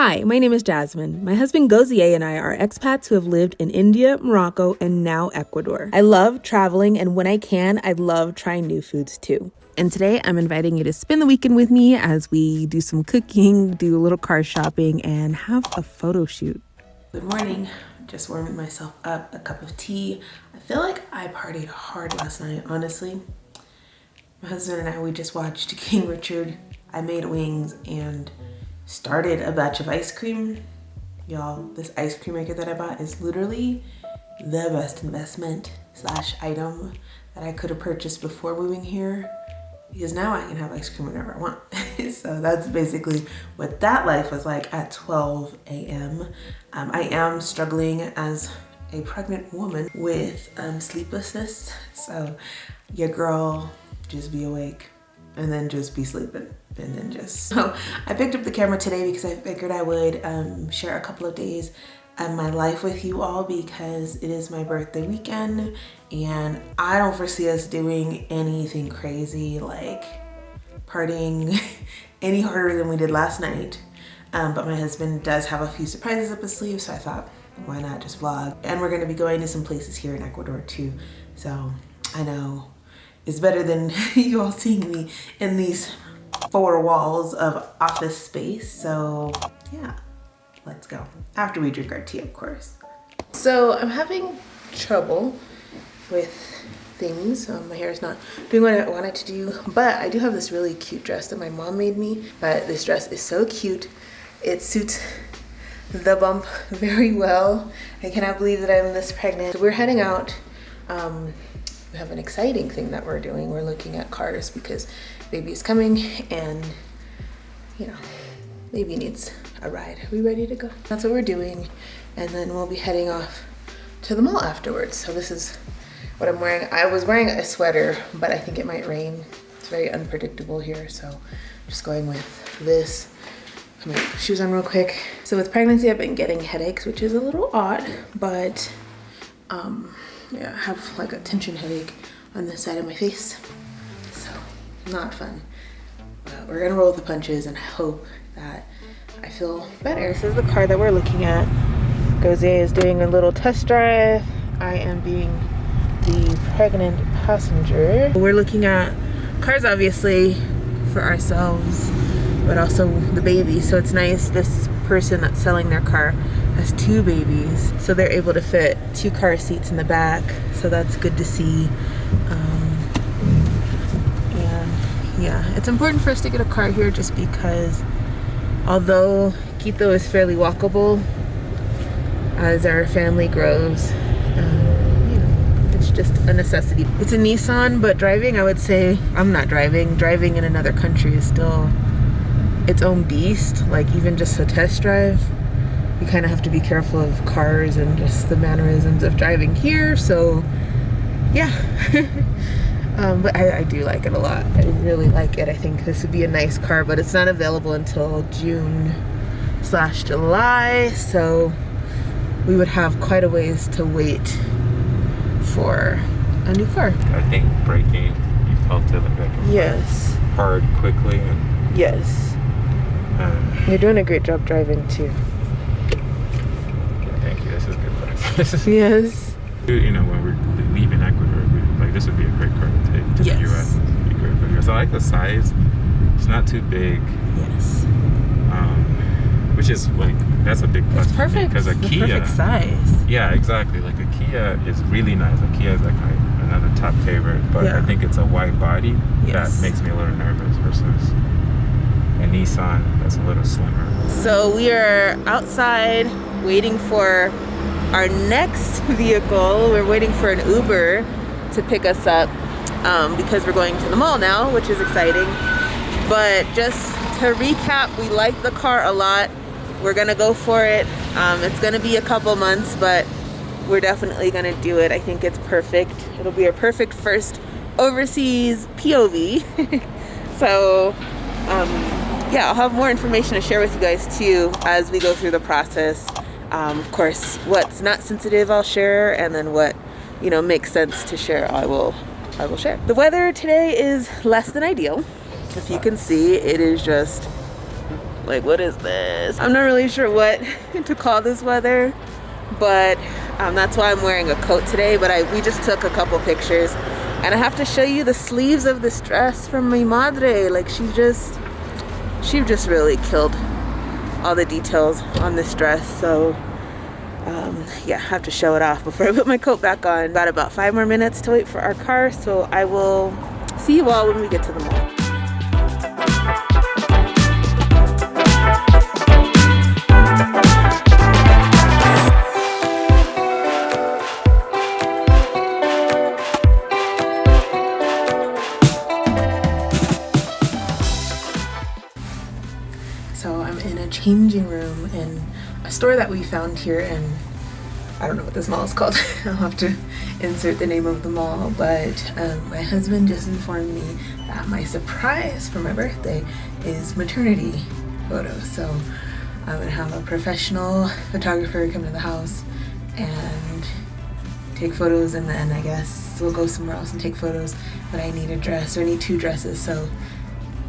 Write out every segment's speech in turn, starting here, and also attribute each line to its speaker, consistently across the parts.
Speaker 1: Hi, my name is Jasmine. My husband Gozier and I are expats who have lived in India, Morocco, and now Ecuador. I love traveling, and when I can, I love trying new foods too. And today I'm inviting you to spend the weekend with me as we do some cooking, do a little car shopping, and have a photo shoot. Good morning. Just warming myself up, a cup of tea. I feel like I partied hard last night, honestly. My husband and I, we just watched King Richard. I made wings and started a batch of ice cream. Y'all, this ice cream maker that I bought is literally the best investment / item that I could have purchased before moving here, because now I can have ice cream whenever I want. So that's basically what that life was like at 12 a.m. I am struggling as a pregnant woman with sleeplessness. So your girl, just be awake and then just be sleeping. And then just, so I picked up the camera today because I figured I would share a couple of days of my life with you all, because it is my birthday weekend and I don't foresee us doing anything crazy like partying any harder than we did last night. But my husband does have a few surprises up his sleeve, so I thought, why not just vlog? And we're gonna be going to some places here in Ecuador too. So I know it's better than you all seeing me in these 4 walls of office space. So yeah, let's go. After we drink our tea, of course. So I'm having trouble with things. My hair is not doing what I want it to do, but I do have this really cute dress that my mom made me. But this dress is so cute. It suits the bump very well. I cannot believe that I'm this pregnant. So we're heading out. We have an exciting thing that we're doing. We're looking at cars because baby is coming and, you know, baby needs a ride. Are we ready to go? That's what we're doing. And then we'll be heading off to the mall afterwards. So this is what I'm wearing. I was wearing a sweater, but I think it might rain. It's very unpredictable here. So I'm just going with this. Put my shoes on real quick. So with pregnancy, I've been getting headaches, which is a little odd, but yeah, I have like a tension headache on this side of my face. So not fun. But we're gonna roll the punches and hope that I feel better. This is the car that we're looking at. Gozier is doing a little test drive. I am being the pregnant passenger. We're looking at cars obviously for ourselves, but also the baby. So it's nice, this person that's selling their car has 2 babies, so they're able to fit 2 car seats in the back, so that's good to see. And yeah, it's important for us to get a car here just because although Quito is fairly walkable, as our family grows, you know, it's just a necessity. It's a Nissan, but driving, I would say, I'm not driving. Driving in another country is still its own beast. Like even just a test drive, you kind of have to be careful of cars and just the mannerisms of driving here. So yeah, but I do like it a lot. I really like it. I think this would be a nice car, but it's not available until June/July. So we would have quite a ways to wait for a new car.
Speaker 2: I think braking, you felt it like
Speaker 1: yes,
Speaker 2: hard quickly. And
Speaker 1: yes. You're doing a great job driving too.
Speaker 2: Thank you. This is good practice.
Speaker 1: Yes.
Speaker 2: You know, when we're leaving Ecuador, like this would be a great car to take to the US. It'd be great for the US. So I like the size. It's not too big.
Speaker 1: Yes.
Speaker 2: Which is like, that's a big plus.
Speaker 1: It's perfect.
Speaker 2: Because a Kia,
Speaker 1: perfect size.
Speaker 2: Yeah, exactly. Like a Kia is really nice. A Kia is like another top favorite, but I think it's a wide body that makes me a little nervous versus a Nissan that's a little slimmer.
Speaker 1: So we are outside waiting for our next vehicle. We're waiting for an Uber to pick us up because we're going to the mall now, which is exciting. But just to recap, we like the car a lot. We're gonna go for it. It's gonna be a couple months, but we're definitely gonna do it. I think it's perfect. It'll be a perfect first overseas POV. So yeah, I'll have more information to share with you guys too as we go through the process. Of course, what's not sensitive I'll share, and then what, you know, makes sense to share I will share. The weather today is less than ideal. If you can see, it is just Like, what is this? I'm not really sure what to call this weather, but that's why I'm wearing a coat today. But we just took a couple pictures, and I have to show you the sleeves of this dress from my madre. Like, she just really killed all the details on this dress. So yeah, I have to show it off before I put my coat back on. Got about 5 more minutes to wait for our car, so I will see you all when we get to the mall. So I'm in a changing room in a store that we found here in, I don't know what this mall is called. I'll have to insert the name of the mall, but my husband just informed me that my surprise for my birthday is maternity photos. So I'm gonna have a professional photographer come to the house and take photos, and then I guess we'll go somewhere else and take photos, but I need a dress, or I need 2 dresses, so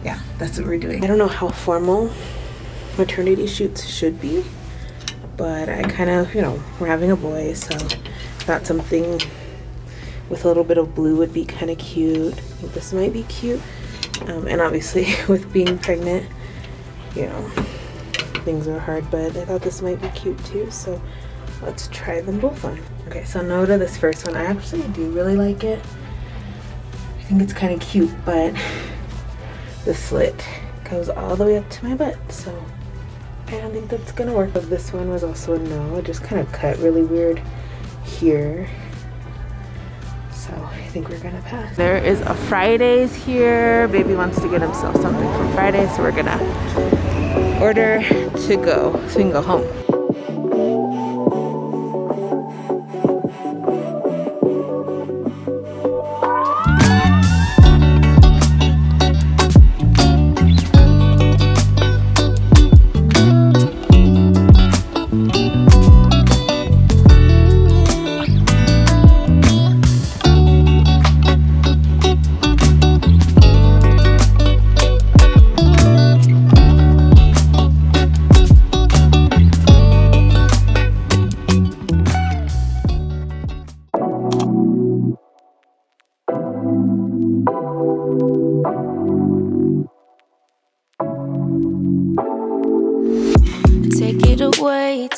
Speaker 1: yeah, that's what we're doing. I don't know how formal maternity shoots should be, but I kind of, you know, we're having a boy, so thought something with a little bit of blue would be kind of cute. I think this might be cute. And obviously with being pregnant, you know, things are hard, but I thought this might be cute too, so let's try them both on. Okay, so no to this first one. I actually do really like it. I think it's kind of cute, but the slit goes all the way up to my butt, so I don't think that's gonna work. But this one was also a no. It just kind of cut really weird here, so I think we're gonna pass. There is a Fridays here. Baby wants to get himself something for Friday, so we're gonna order to go so we can go home.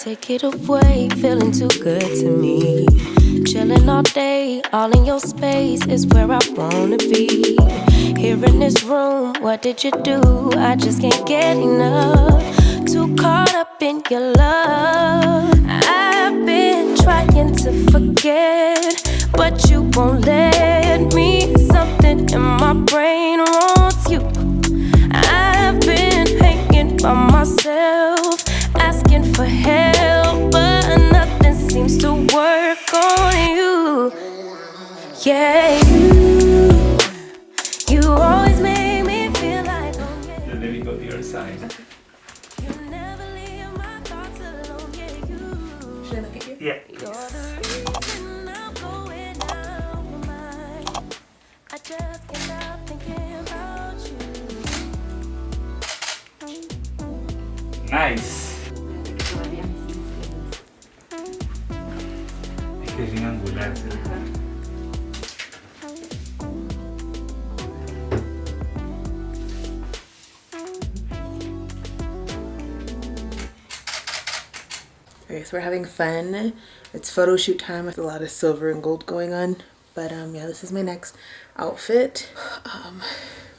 Speaker 3: Take it away, feeling too good to me. Chilling all day, all in your space is where I wanna be. Here in this room, what did you do? I just can't get enough. Too caught up in your love. I've been trying to forget, but you won't let me. Something in my brain wants you. I've been hanging by myself, asking for help, but nothing seems to work on you. Yeah, you always make me feel like, oh yeah.
Speaker 2: Let me go to your side.
Speaker 3: You never leave my thoughts alone, yeah, you.
Speaker 1: Should I look at you?
Speaker 2: Yeah.
Speaker 3: You're the reason I'm going out my mind. I just can't stop thinking about you.
Speaker 2: Nice. Es bien angular.
Speaker 1: Okay, so we're having fun. It's photo shoot time with a lot of silver and gold going on. But yeah, this is my next outfit.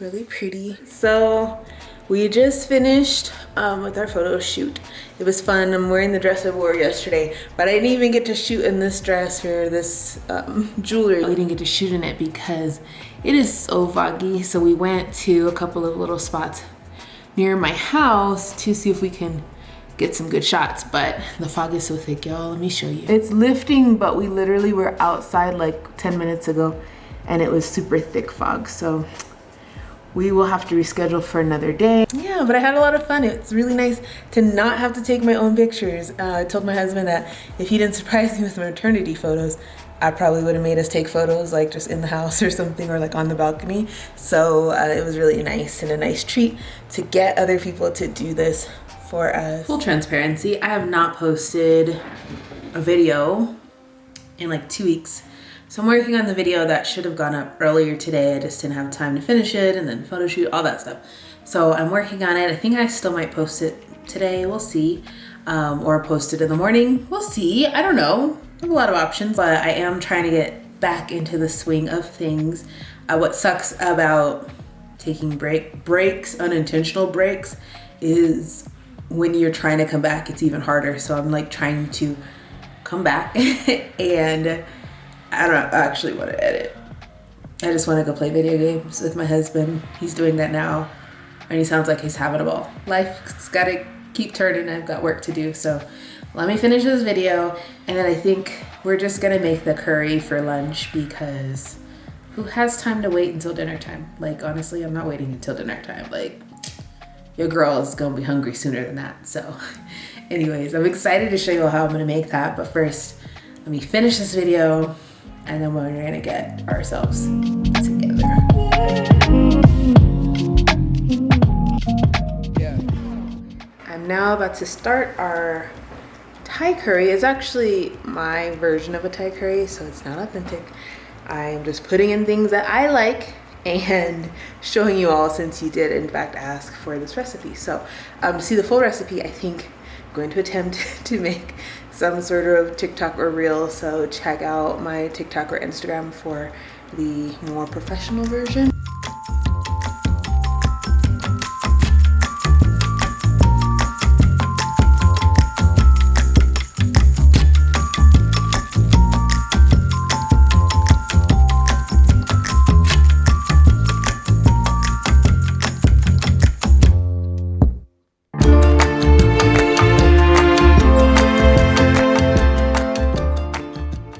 Speaker 1: Really pretty. So we just finished with our photo shoot. It was fun. I'm wearing the dress I wore yesterday, but I didn't even get to shoot in this dress or this jewelry. We didn't get to shoot in it because it is so foggy. So we went to a couple of little spots near my house to see if we can get some good shots, but the fog is so thick, y'all. Let me show you. It's lifting, but we literally were outside like 10 minutes ago and it was super thick fog. So we will have to reschedule for another day. Yeah, but I had a lot of fun. It's really nice to not have to take my own pictures. I told my husband that if he didn't surprise me with maternity photos, I probably would have made us take photos like just in the house or something, or like on the balcony. So it was really nice and a nice treat to get other people to do this for us. Full transparency, I have not posted a video in like 2 weeks. So I'm working on the video that should have gone up earlier today. I just didn't have time to finish it, and then photo shoot, all that stuff. So I'm working on it. I think I still might post it today, we'll see. Or post it in the morning, we'll see. I don't know, I have a lot of options, but I am trying to get back into the swing of things. What sucks about taking breaks, unintentional breaks, is when you're trying to come back, it's even harder. So I'm like trying to come back and I don't actually want to edit. I just want to go play video games with my husband. He's doing that now, and he sounds like he's having a ball. Life's got to keep turning. I've got work to do. So let me finish this video, and then I think we're just going to make the curry for lunch, because who has time to wait until dinner time? Like, honestly, I'm not waiting until dinner time. Like, your girl is going to be hungry sooner than that. So anyways, I'm excited to show you how I'm going to make that. But first, let me finish this video, and then we're gonna get ourselves together. I'm now about to start our Thai curry. It's actually my version of a Thai curry, so it's not authentic. I'm just putting in things that I like and showing you all, since you did in fact ask for this recipe. So to see the full recipe, I think I'm going to attempt to make some sort of TikTok or reel, so check out my TikTok or Instagram for the more professional version.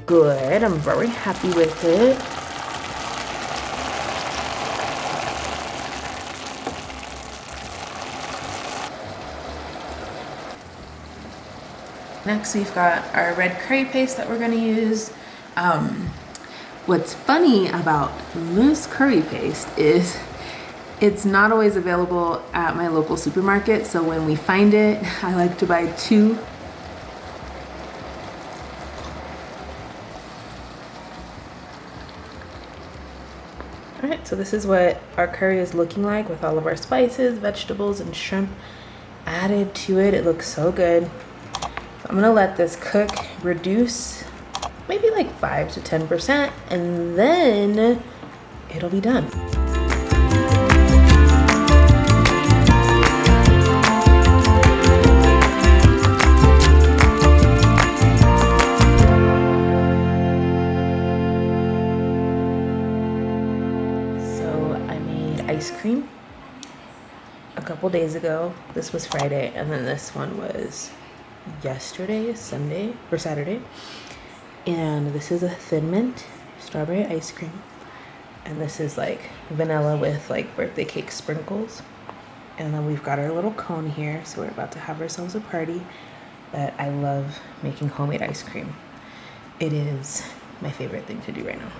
Speaker 1: Good, I'm very happy with it. Next, we've got our red curry paste that we're gonna use. What's funny about loose curry paste is it's not always available at my local supermarket. So when we find it, I like to buy 2. All right, so this is what our curry is looking like with all of our spices, vegetables, and shrimp added to it. It looks so good. I'm gonna let this cook, reduce maybe like 5 to 10%, and then it'll be done. Ice cream a couple days ago. This was Friday, and then this one was yesterday, Sunday or Saturday. And this is a Thin Mint strawberry ice cream, and this is like vanilla with like birthday cake sprinkles. And then we've got our little cone here, so we're about to have ourselves a party. But I love making homemade ice cream. It is my favorite thing to do right now.